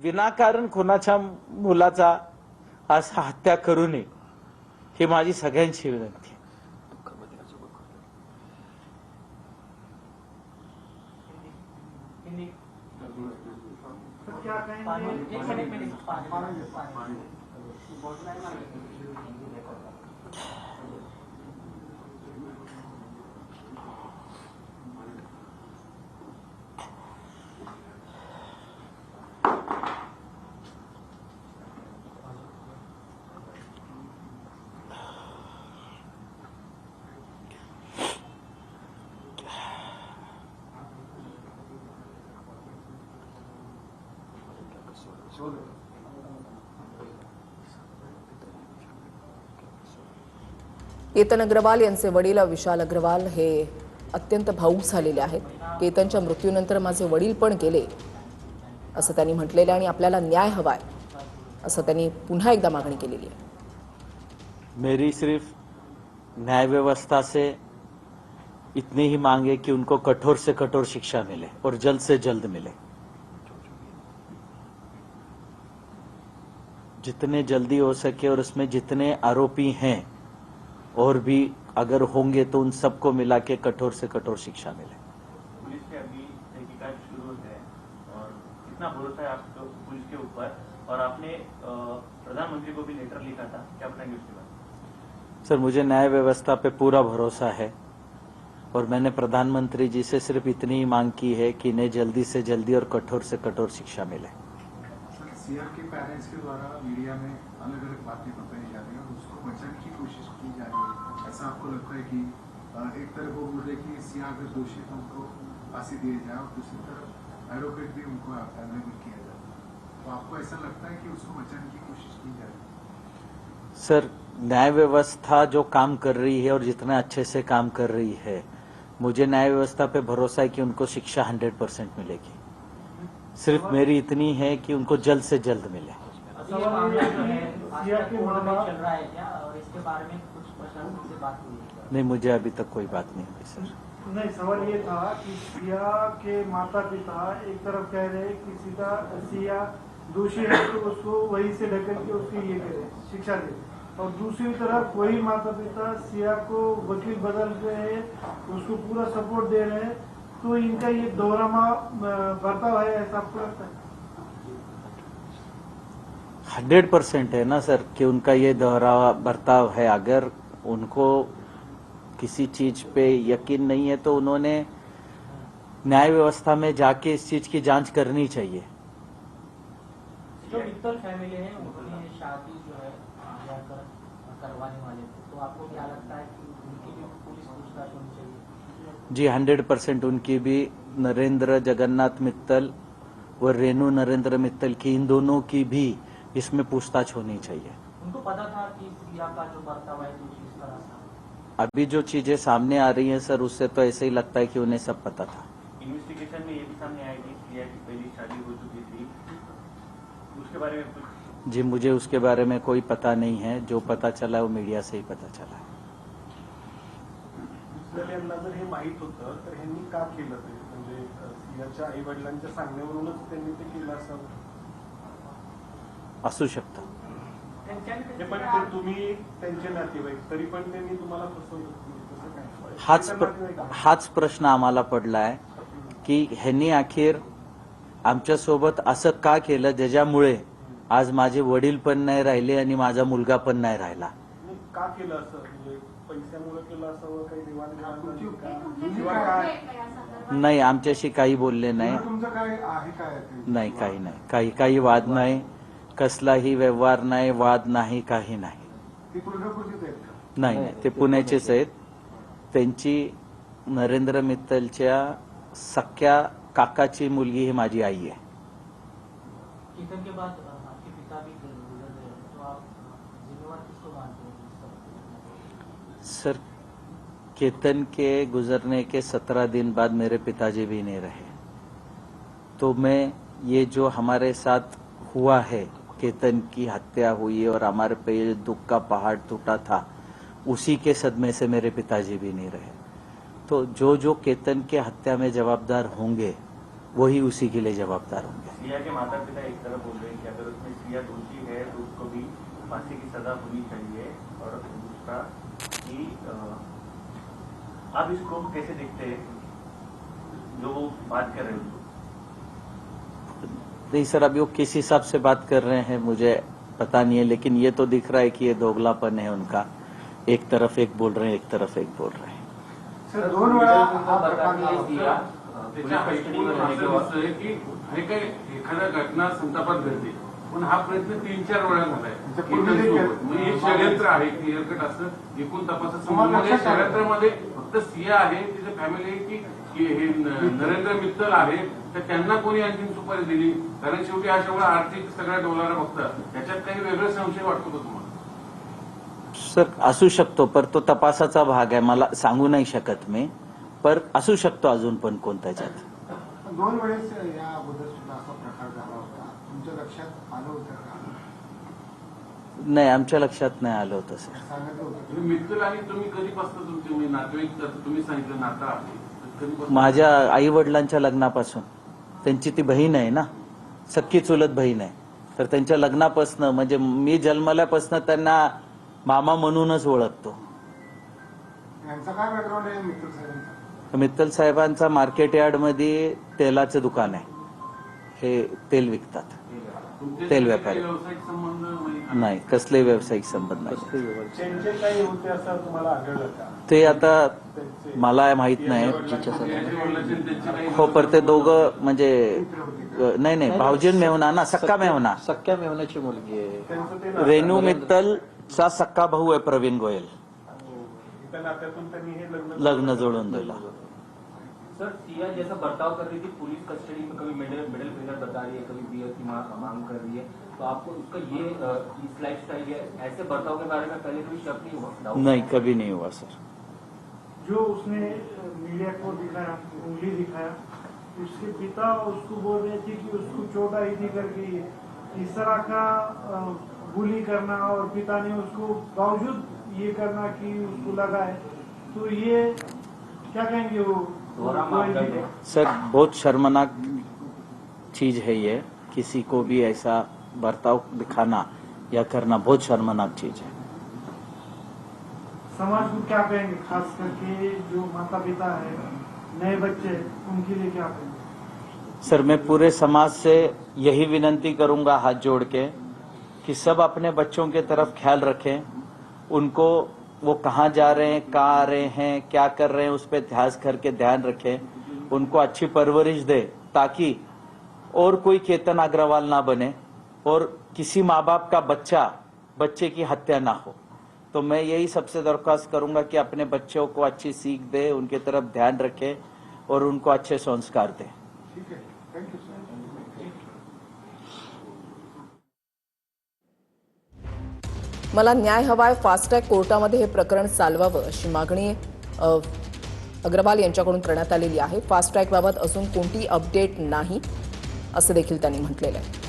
विनाकारण कोणाच्या मुलाचा असा हत्या करू नये ही माझी सगळ्यांची विनंती आहे. केतन अग्रवाल यांचे वडील विशाल अग्रवाल हे अत्यंत भावूक झालेले आहेत. केतनच्या मृत्यूनंतर माझे वडील पण गेले असं त्यांनी म्हटलेलं आणि आपल्याला न्याय हवाय असं त्यांनी पुन्हा एकदा मागणी केलेली आहे. मेरी सिर्फ न्याय व्यवस्था से इतनी ही मांग है कि उनको कठोर से कठोर शिक्षा मिले और जल्द से जल्द मिले. जितने जल्दी हो सके और उसमें जितने आरोपी हैं और भी अगर होंगे तो उन सबको मिला के कठोर से कठोर शिक्षा मिले. पुलिस के अभी तहकीकात शुरू है और कितना भरोसा है आपको पुलिस के ऊपर, और आपने प्रधानमंत्री को भी लेटर लिखा था, क्या बताएंगे उसके बाद? सर, मुझे न्याय व्यवस्था पे पूरा भरोसा है और मैंने प्रधानमंत्री जी से सिर्फ इतनी ही मांग की है कि इन्हें जल्दी से जल्दी और कठोर से कठोर शिक्षा मिले. सीआर के पेरेंट्स के द्वारा मीडिया में अलग अलग बातें बताई जा रही है और उसको बचाने की कोशिश की जा रही है. ऐसा आपको लगता है कि एक तरफ वो बोल रहे कि सीआर अगर दोषी तो उनको फांसी दी जाए और दूसरी तरफ एडवोकेट भी उनको अवेलेबल किया जाए, तो आपको ऐसा लगता है कि उसको बचाने की कोशिश की जा रही है? सर, न्याय व्यवस्था जो काम कर रही है और जितना अच्छे से काम कर रही है, मुझे न्याय व्यवस्था पे भरोसा है कि उनको शिक्षा 100% मिलेगी. सिर्फ मेरी इतनी है कि उनको जल्द से जल्द मिले. नहीं, मुझे अभी तक कोई बात नहीं हुई सर. नहीं, सवाल ये था कि सिया के माता पिता एक तरफ कह रहे कि सीधा सिया दोषी है तो उसको वहीं से ढकेल के उसकी ये करें, शिक्षा दे, और दूसरी तरफ वही माता पिता सिया को वकील बदल रहे हैं, उसको पूरा सपोर्ट दे रहे हैं. तो इनका ये दोहरामा बर्ताव है, ऐसा आपको लगता है? 100% है ना सर कि उनका ये दोहरा बर्ताव है. अगर उनको किसी चीज पे यकीन नहीं है तो उन्होंने न्याय व्यवस्था में जाके इस चीज की जांच करनी चाहिए. जो मित्तल फैमिली है उनकी शादी जो है करवाने वाले थे, तो आपको क्या लगता है कि उनकी भी पुलिस पूछताछ होनी चाहिए? जी 100% उनकी भी, नरेंद्र जगन्नाथ मित्तल व रेणु नरेंद्र मित्तल की, इन दोनों की भी इसमें पूछताछ होनी चाहिए. उनको पता था कि सिया का जो बर्ताव है कुछ इस तरह से? अभी जो चीजें सामने आ रही हैं सर, उससे तो ऐसे ही लगता है कि उन्हें सब पता था. इन्वेस्टिगेशन में ये भी सामने आया कि सिया की पहली शादी हो चुकी थी, उसके बारे में कुछ? जी, मुझे उसके बारे में कोई पता नहीं है. जो पता चला है वो मीडिया से ही पता चला है. दुसऱ्यांना जर हे माहित होतं तर ह्यांनी का केलं ते? म्हणजे सियाच्या आई वडिलांच्या सांगण्यावरूनच त्यांनी ते केलं असावं असू शकतं. पण तुम्ही त्यांचे नातेवाईक तरी पण त्यांनी तुम्हाला फसवलं. हाच प्रश्न आम्हाला पडलाय की ह्यांनी अखेर आमच्यासोबत असं का केलं ज्याच्यामुळे आज माझे वडील पण नाही राहिले आणि माझा मुलगा पण नाही राहिला. का केलं असं? म्हणजे पैशामुळे केलं असावं, काही नाही, आमच्याशी काही बोलले नाही. तुमचं काय आहे काय? नाही, काही नाही, काही वाद नाही, कसलाही व्यवहार नाही, वाद नाही, काही नाही. नाही, ते पुण्याचेच आहेत. त्यांची नरेंद्र मित्तलच्या सख्या काकाची मुलगी ही माझी आई आहे. केतन के बाद आपके पिता भी गुजर गए, तो आप जिम्मेवार किसको मानते हैं? सर, केतन के गुजरने के 17 दिन बाद मेरे पिताजी भी नहीं रहे. तो मैं ये जो हमारे साथ हुआ है, केतन की हत्या हुई और हमारे पे ये दुख का पहाड़ टूटा था, उसी के सदमे से मेरे पिताजी भी नहीं रहे. तो जो केतन के हत्या में जवाबदार होंगे वही उसी के लिए जवाबदार होंगे। सिया के माता पिता एक तरफ बोल रहे हैं कि अगर उसमें सिया दोषी है तो उसको भी फांसी की सजा होनी चाहिए, और दूसरा कि आप इसको कैसे देखते हैं जो वो बात कर रहे हैं? नहीं सर, अभी वो किस हिसाब से बात कर रहे हैं मुझे पता नहीं है, लेकिन ये तो दिख रहा है कि ये दोगलापन है उनका। एक तरफ एक बोल रहे हैं, एक तरफ एक बोल रहे हैं। सर 2 वेळा हा प्रकार बरखाने दिया त्याच्या ऐकून असं दिसतंय की हे काही एखाद्या घटना संतापात घडते, पण हा प्रयत्न 3-4 वेळा झालाय केतनसोबत. म्हणजे हे षडयंत्र आहे, क्लिअर कट असं एकूण तपासासंबंधी षडयंत्रामध्ये फक्त सिया आहे, तिचे फॅमिली आहे की हे नरेंद्र मित्तल आहे, तर त्यांना कोणी आणखी सुपारी दिली? कारण शेवटी हा सगळा आर्थिक सगळ्या डोलारा बघतात, याच्यात काही वेगळा संशय वाटतो का तुम्हाला? सर असू शकतो, पर तो तपासाचा भाग आहे, मला सांगू नाही शकत मी, पर असू शकतो अजून पण कोण त्याच्यात। 2 वेळेस या अगोदर सुद्धा असा प्रकार झाला होता, तुमच्या लक्षात आलं होतं का? नाही, आमच्या लक्षात नाही आलं होतं सर। सांगितलं होतं म्हणजे मित्तल आणि तुम्ही कधीपासून तुमचे म्हणजे नातेवाईक, तुम्ही सांगितलं नातं आहे, तर कधीपासून? माझ्या आई वडिलांच्या लग्नापासून, त्यांची ती बहीण आहे ना, सख्खी चुलत बहीण आहे, तर त्यांच्या लग्नापासून म्हणजे मी जन्मल्यापासून त्यांना मामा म्हणूनच ओळखतो। यांचा काय बॅकग्राऊंड आहे मित्र साहेबांचा? मित्तल साहेबांचा मार्केट यार्ड मध्ये तेलाचं दुकान आहे, हे तेल विकतात, तुमचे तेल काही व्यापारी। व्यावसायिक संबंध म्हणजे नाही, कसले व्यावसायिक संबंध नाही। त्यांचे काही होते असं तुम्हाला आढळलं का? ते आता मला माहित नाही। याचे वडिलांचे आणि त्यांचे काही हो, पर ते दोघं म्हणजे नाही भाऊजीन मेहुणा ना, सक्का मेहुणा, सख्या मेवण्याची मुलगी आहे। त्यांचं ते रेणू मित्तलचा सक्का भाऊ आहे प्रवीण गोयल, त्या नात्यातून त्यांनी हे लग्न जोडून दिलं। सर, सिया जैसा बर्ताव कर रही थी पुलिस कस्टडी में, कभी मिडिल फिंगर बता रही है, कभी बियर की मांग कर रही है, तो आपको उसका ये इस लाइफस्टाइल या ऐसे बर्ताव के बारे में पहले कोई शक नहीं हुआ? डाउट? नहीं, कभी नहीं हुआ सर। जो उसने मीडिया को दिखाया, उंगली दिखाया, उसके पिता उसको बोल रहे थे कि उसको चोट आई थी करके, इस तरह का बुली करना, और पिता ने उसको बावजूद ये करना कि उसको लगा है, तो ये क्या कहेंगे वो? दोहरा मापदंड है। सर, बहुत शर्मनाक चीज है ये, किसी को भी ऐसा बर्ताव दिखाना या करना बहुत शर्मनाक चीज है। समाज को क्या कहेंगे, खास करके जो माता पिता है, नए बच्चे, उनके लिए क्या कहेंगे? सर, मैं पूरे समाज से यही विनती करूंगा हाथ जोड़ के कि सब अपने बच्चों के तरफ ख्याल रखें, उनको वो कहाँ जा रहे हैं, कहाँ आ रहे हैं, क्या कर रहे हैं, उस पर ध्यान करके ध्यान रखें, उनको अच्छी परवरिश दे, ताकि और कोई केतन अग्रवाल ना बने और किसी माँ बाप का बच्चे की हत्या ना हो। तो मैं यही सबसे दरख्वास्त करूंगा कि अपने बच्चों को अच्छी सीख दे, उनके तरफ ध्यान रखें और उनको अच्छे संस्कार दें। ठीक आहे, थँक्यू सर। मला न्याय हवाय, फास्टॅग कोर्टामध्ये हे प्रकरण चालवावं अशी मागणी अग्रवाल यांच्याकडून करण्यात आलेली आहे। फास्टॅगबाबत अजून कोणती अपडेट नाही असं देखील त्यांनी म्हटलेलं आहे।